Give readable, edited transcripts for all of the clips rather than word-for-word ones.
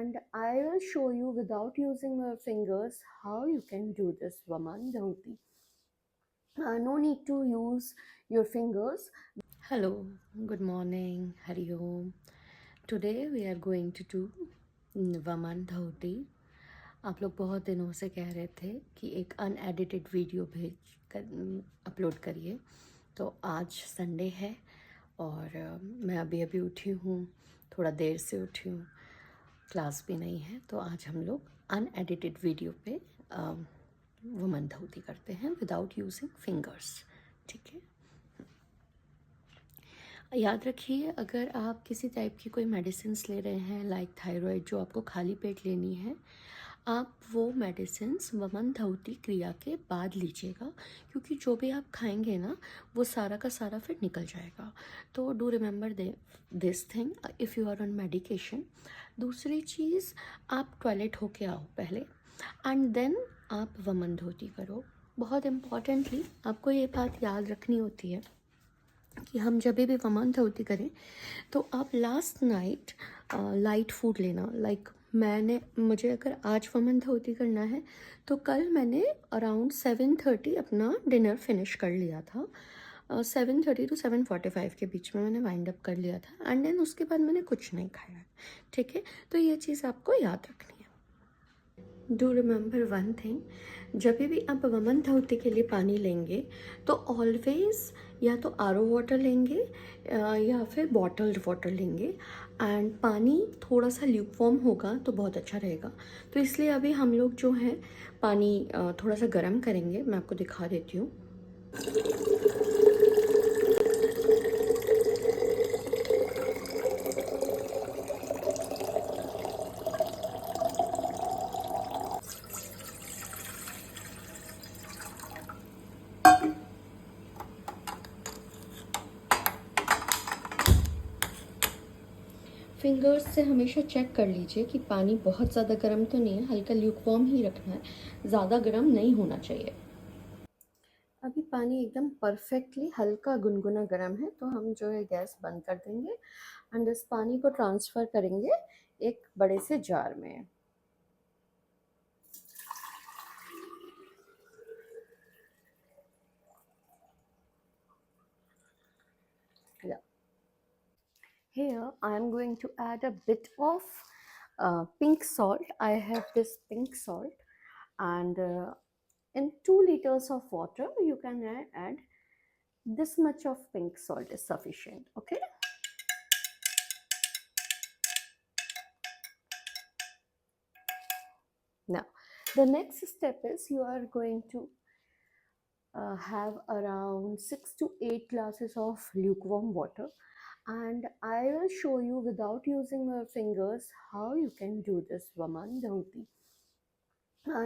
and I will show you without using your fingers how you can do this Vaman Dhauti. No need to use your fingers. Hello, good morning, Hari Om. Today we are going to do Vaman Dhauti. आप लोग बहुत दिनों से कह रहे थे कि एक अनएडिटेड वीडियो भेज कर अपलोड करिए, तो आज संडे है और मैं अभी अभी उठी हूँ, थोड़ा देर से उठी हूँ, क्लास भी नहीं है, तो आज हम लोग अनएडिटेड वीडियो पे वमन धौती करते हैं विदाउट यूजिंग फिंगर्स। ठीक है, याद रखिए, अगर आप किसी टाइप की कोई मेडिसिन्स ले रहे हैं लाइक थायराइड जो आपको खाली पेट लेनी है, आप वो मेडिसिन्स वमन धौती क्रिया के बाद लीजिएगा, क्योंकि जो भी आप खाएंगे ना वो सारा का सारा फिर निकल जाएगा। तो do remember this thing if you are on medication. दूसरी चीज़, आप टॉयलेट होके आओ पहले एंड देन आप वमन धौती करो। बहुत इम्पॉर्टेंटली आपको ये बात याद रखनी होती है कि हम जब भी वमन धौती करें तो आप लास्ट नाइट लाइट फूड लेना। लाइक मुझे अगर आज वमन धौती करना है तो कल मैंने अराउंड 7:30 अपना डिनर फिनिश कर लिया था। 7:30 to 7:45 के बीच में मैंने वाइंड अप कर लिया था एंड देन उसके बाद मैंने कुछ नहीं खाया। ठीक है, तो ये चीज़ आपको याद रखनी है। डू रिमेंबर वन थिंग, जब भी आप वमन धौती के लिए पानी लेंगे तो ऑलवेज या तो आरओ वाटर लेंगे या फिर बॉटल्ड वाटर लेंगे, एंड पानी थोड़ा सा ल्यूकवार्म होगा तो बहुत अच्छा रहेगा। तो इसलिए अभी हम लोग जो है पानी थोड़ा सा गर्म करेंगे, मैं आपको दिखा देती हूँ। फिंगर्स से हमेशा चेक कर लीजिए कि पानी बहुत ज़्यादा गर्म तो नहीं है, हल्का ल्यूकवार्म ही रखना है, ज़्यादा गर्म नहीं होना चाहिए। अभी पानी एकदम परफेक्टली हल्का गुनगुना गर्म है, तो हम जो है गैस बंद कर देंगे एंड इस पानी को ट्रांसफ़र करेंगे एक बड़े से जार में। Yeah. Here I am going to add a bit of pink salt. I have this pink salt, and in 2 liters of water you can add this much of pink salt is sufficient. Okay. Now the next step is you are going to have around 6 to 8 glasses of lukewarm water, and I will show you without using your fingers how you can do this Vaman Dhauti.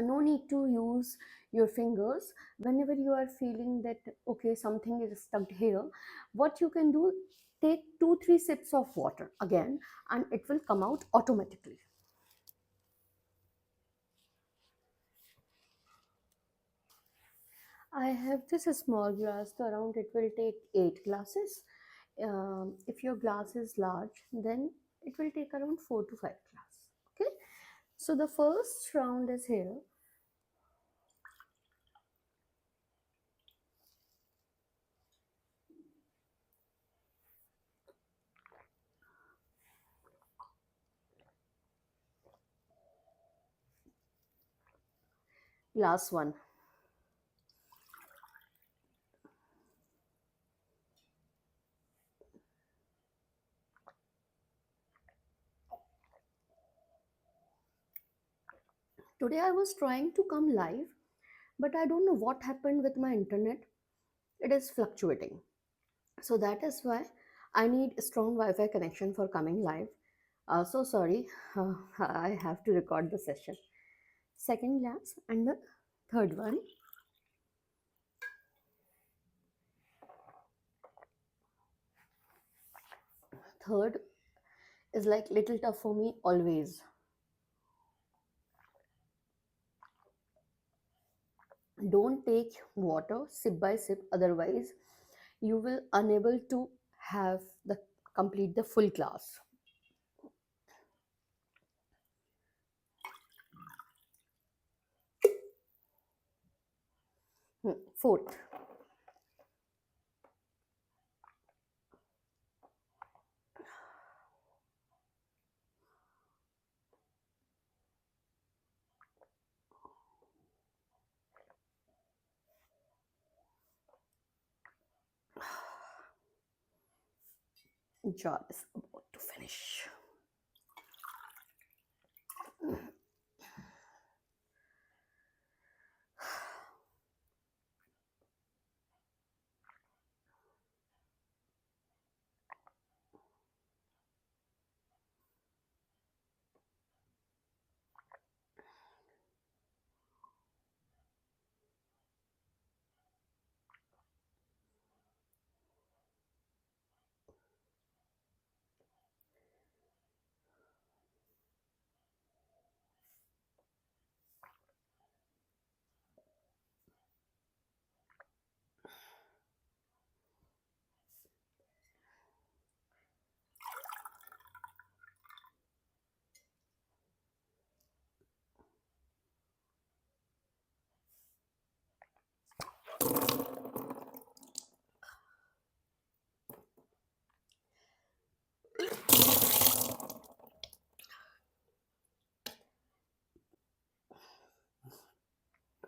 No need to use your fingers. Whenever you are feeling that okay, something is stuck here, what you can do, take 2-3 sips of water again and it will come out automatically. I have this small glass, so around it will take 8 glasses. If your glass is large, then it will take around 4 to 5 glasses. Okay, so the first round is here. Glass 1. Today I was trying to come live, but I don't know what happened with my internet. It is fluctuating. So that is why I need a strong Wi-Fi connection for coming live. So sorry, I have to record the session. Second glass and the third one. Third is like little tough for me always. Don't take water sip by sip, otherwise you will unable to have the complete the full glass. Fourth, job is about to finish.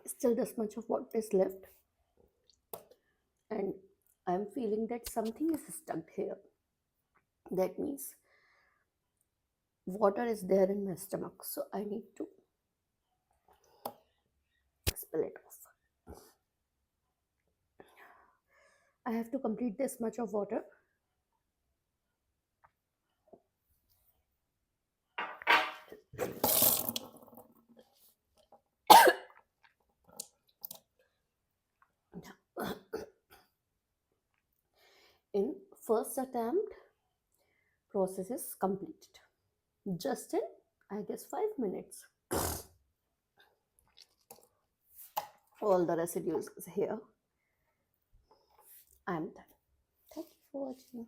Still this much of water is left, and I'm feeling that something is stuck here. That means water is there in my stomach, so I need to spill it off. I have to complete this much of water. In first attempt, process is completed. Just in, I guess, 5 minutes. All the residues is here. I'm done. Thank you for watching.